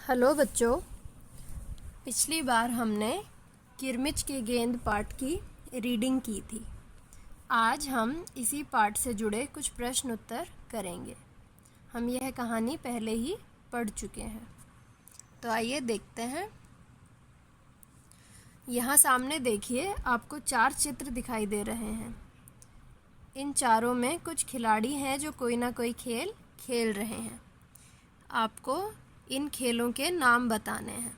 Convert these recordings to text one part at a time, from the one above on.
Hello बच्चों, पिछली बार हमने किरमिच के गेंद पाठ की रीडिंग की थी। आज हम इसी पाठ से जुड़े कुछ प्रश्न उत्तर करेंगे। हम यह कहानी पहले ही पढ़ चुके हैं, तो आइए देखते हैं। यहाँ सामने देखिए, आपको 4 चित्र दिखाई दे रहे हैं। इन चारों में कुछ खिलाड़ी हैं जो कोई ना कोई खेल खेल रहे हैं। आपको इन खेलों के नाम बताने हैं।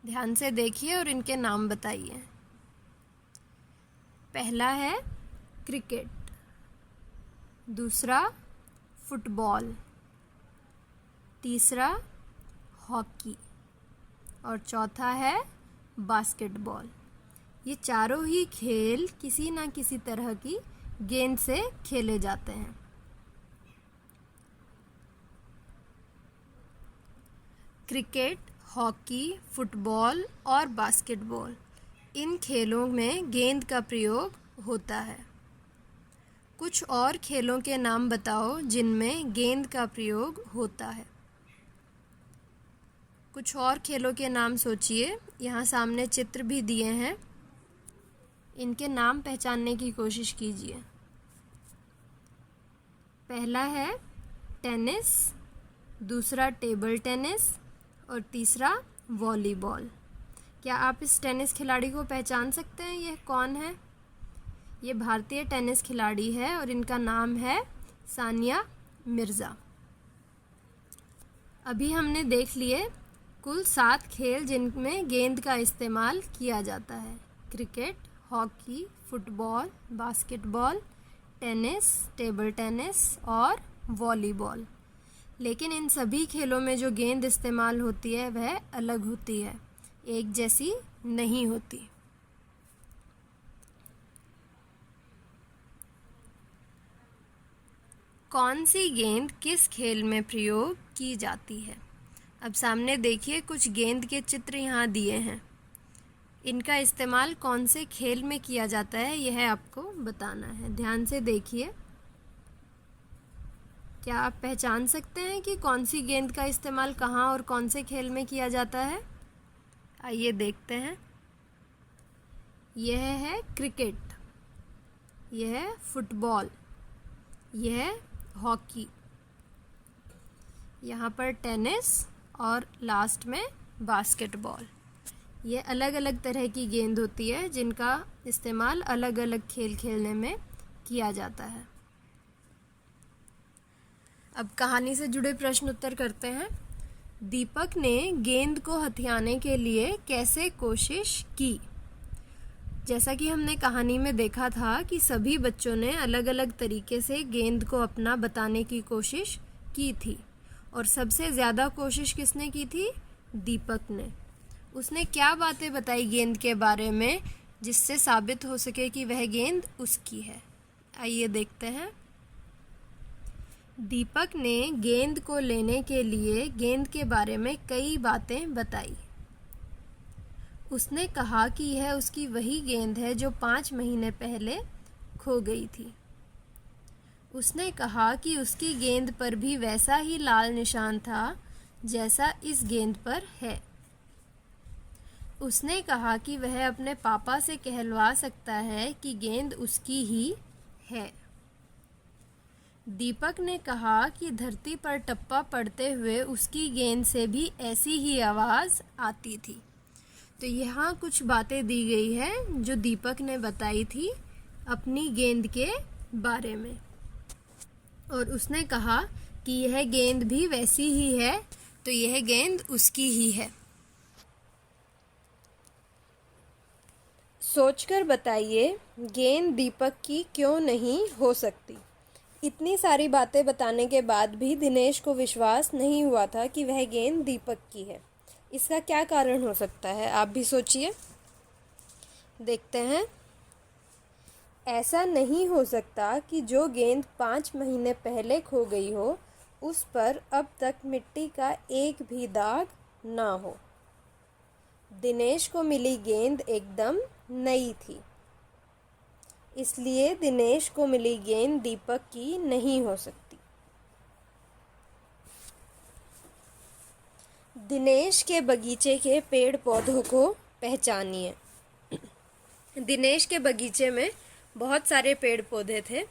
ध्यान से देखिए और इनके नाम बताइए। पहला है क्रिकेट, दूसरा फुटबॉल, तीसरा हॉकी और चौथा है बास्केटबॉल। ये चारों ही खेल किसी ना किसी तरह की गेंद से खेले जाते हैं। क्रिकेट, हॉकी, फुटबॉल और बास्केटबॉल, इन खेलों में गेंद का प्रयोग होता है। कुछ और खेलों के नाम बताओ जिनमें गेंद का प्रयोग होता है। कुछ और खेलों के नाम सोचिए। यहाँ सामने चित्र भी दिए हैं, इनके नाम पहचानने की कोशिश कीजिए। पहला है टेनिस, दूसरा टेबल टेनिस और तीसरा वॉलीबॉल। क्या आप इस टेनिस खिलाड़ी को पहचान सकते हैं? यह कौन है? ये भारतीय टेनिस खिलाड़ी है और इनका नाम है सानिया मिर्ज़ा। अभी हमने देख लिए कुल 7 खेल जिनमें गेंद का इस्तेमाल किया जाता है। Cricket, hockey, football, basketball, tennis, table tennis और वॉलीबॉल। लेकिन इन सभी खेलों में जो गेंद इस्तेमाल होती है वह अलग होती है, एक जैसी नहीं होती। कौन सी गेंद किस खेल में प्रयोग की जाती है? अब सामने देखिए, कुछ गेंद के चित्र यहाँ दिए हैं। इनका इस्तेमाल कौन से खेल में किया जाता है यह आपको बताना है। ध्यान से देखिए। क्या आप पहचान सकते हैं कि कौन सी गेंद का इस्तेमाल कहाँ और कौन से खेल में किया जाता है? आइए देखते हैं। यह है क्रिकेट, यह है फुटबॉल, यह है हॉकी, यहाँ पर टेनिस और लास्ट में बास्केटबॉल। ये अलग अलग तरह की गेंद होती है जिनका इस्तेमाल अलग अलग खेल खेलने में किया जाता है। अब कहानी से जुड़े प्रश्न उत्तर करते हैं। दीपक ने गेंद को हथियाने के लिए कैसे कोशिश की? जैसा कि हमने कहानी में देखा था कि सभी बच्चों ने अलग अलग तरीके से गेंद को अपना बताने की कोशिश की थी और सबसे ज़्यादा कोशिश किसने की थी? दीपक ने। उसने क्या बातें बताई गेंद के बारे में जिससे साबित हो सके कि वह गेंद उसकी है? आइए देखते हैं। दीपक ने गेंद को लेने के लिए गेंद के बारे में कई बातें बताई। उसने कहा कि यह उसकी वही गेंद है जो 5 महीने पहले खो गई थी। उसने कहा कि उसकी गेंद पर भी वैसा ही लाल निशान था जैसा इस गेंद पर है। उसने कहा कि वह अपने पापा से कहलवा सकता है कि गेंद उसकी ही है। दीपक ने कहा कि धरती पर टप्पा पड़ते हुए उसकी गेंद से भी ऐसी ही आवाज़ आती थी। तो यहाँ कुछ बातें दी गई है जो दीपक ने बताई थी अपनी गेंद के बारे में, और उसने कहा कि यह गेंद भी वैसी ही है, तो यह गेंद उसकी ही है। सोचकर बताइए, गेंद दीपक की क्यों नहीं हो सकती? इतनी सारी बातें बताने के बाद भी दिनेश को विश्वास नहीं हुआ था कि वह गेंद दीपक की है। इसका क्या कारण हो सकता है? आप भी सोचिए। देखते हैं। ऐसा नहीं हो सकता कि जो गेंद 5 महीने पहले खो गई हो उस पर अब तक मिट्टी का एक भी दाग ना हो। दिनेश को मिली गेंद एकदम नई थी, इसलिए दिनेश को मिली गेंद दीपक की नहीं हो सकती। दिनेश के बगीचे के पेड़ पौधों को पहचानिए। दिनेश के बगीचे में बहुत सारे पेड़ पौधे थे।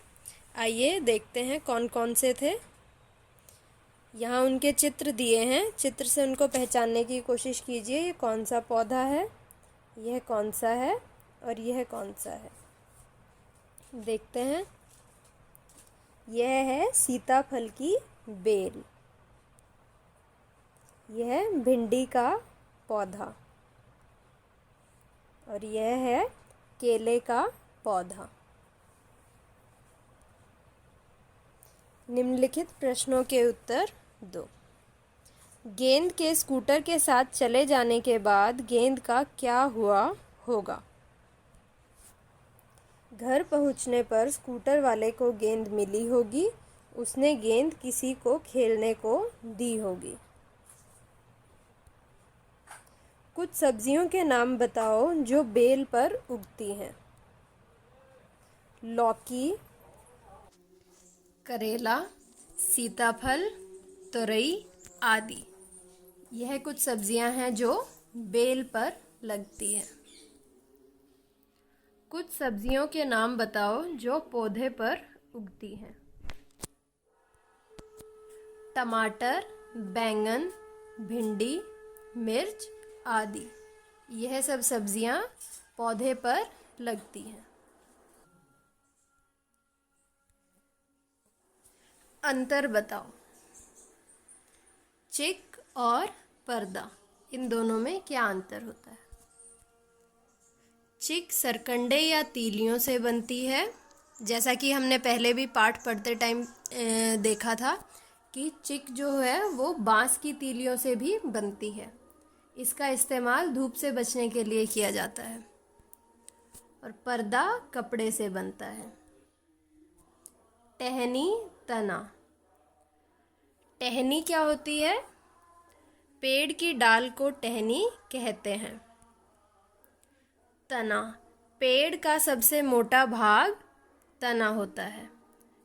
आइए देखते हैं कौन कौन से थे। यहाँ उनके चित्र दिए हैं, चित्र से उनको पहचानने की कोशिश कीजिए। ये कौन सा पौधा है, यह कौन सा है और यह कौन सा है। देखते हैं। यह है सीताफल की बेल, यह भिंडी का पौधा और यह है केले का पौधा। निम्नलिखित प्रश्नों के उत्तर दो। गेंद के स्कूटर के साथ चले जाने के बाद गेंद का क्या हुआ होगा? घर पहुंचने पर स्कूटर वाले को गेंद मिली होगी, उसने गेंद किसी को खेलने को दी होगी। कुछ सब्जियों के नाम बताओ जो बेल पर उगती हैं। लौकी, करेला, सीताफल, तोरई आदि। यह कुछ सब्जियां हैं जो बेल पर लगती हैं। कुछ सब्जियों के नाम बताओ जो पौधे पर उगती हैं। टमाटर, बैंगन, भिंडी, मिर्च आदि। यह सब सब्जियां पौधे पर लगती हैं। अंतर बताओ। चिक और पर्दा, इन दोनों में क्या अंतर होता है? चिक सरकंडे या तीलियों से बनती है, जैसा कि हमने पहले भी पाठ पढ़ते टाइम देखा था कि चिक जो है वो बांस की तीलियों से भी बनती है। इसका इस्तेमाल धूप से बचने के लिए किया जाता है। और पर्दा कपड़े से बनता है। टहनी, तना। टहनी क्या होती है? पेड़ की डाल को टहनी कहते हैं। तना, पेड़ का सबसे मोटा भाग तना होता है,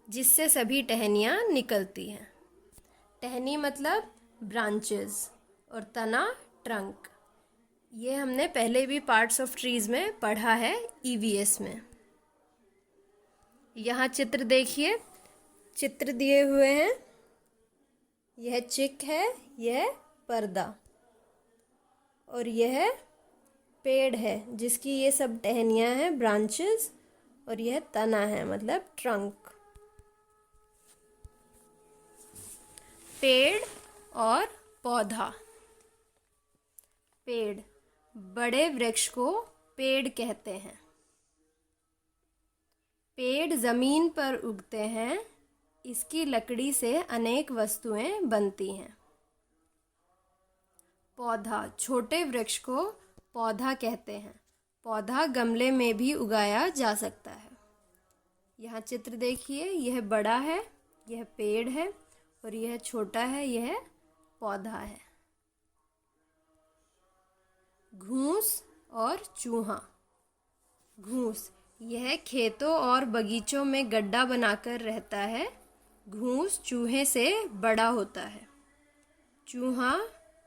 जिससे सभी टहनियाँ निकलती हैं। टहनी मतलब ब्रांचेस और तना ट्रंक। ये हमने पहले भी पार्ट्स ऑफ ट्रीज में पढ़ा है, ईवीएस में। यहाँ चित्र देखिए, चित्र दिए हुए हैं। यह चिक है, यह पर्दा और यह पेड़ है जिसकी ये सब टहनियाँ हैं, ब्रांचेस, और यह तना है मतलब ट्रंक। पेड़ और पौधा। पेड़, बड़े वृक्ष को पेड़ कहते हैं। पेड़ जमीन पर उगते हैं, इसकी लकड़ी से अनेक वस्तुएं बनती हैं। पौधा, छोटे वृक्ष को पौधा कहते हैं। पौधा गमले में भी उगाया जा सकता है। यहाँ चित्र देखिए, यह बड़ा है, यह पेड़ है और यह छोटा है, यह पौधा है। घूस और चूहा। घूस, यह खेतों और बगीचों में गड्ढा बनाकर रहता है। घूस चूहे से बड़ा होता है। चूहा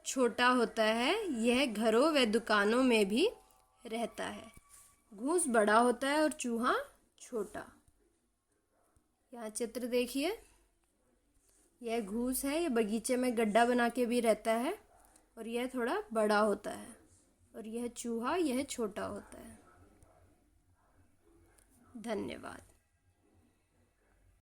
छोटा होता है, यह घरों व दुकानों में भी रहता है। घूस बड़ा होता है और चूहा छोटा। यहाँ चित्र देखिए, यह घूस है, यह बगीचे में गड्ढा बना के भी रहता है और यह थोड़ा बड़ा होता है। और यह चूहा, यह छोटा होता है। धन्यवाद।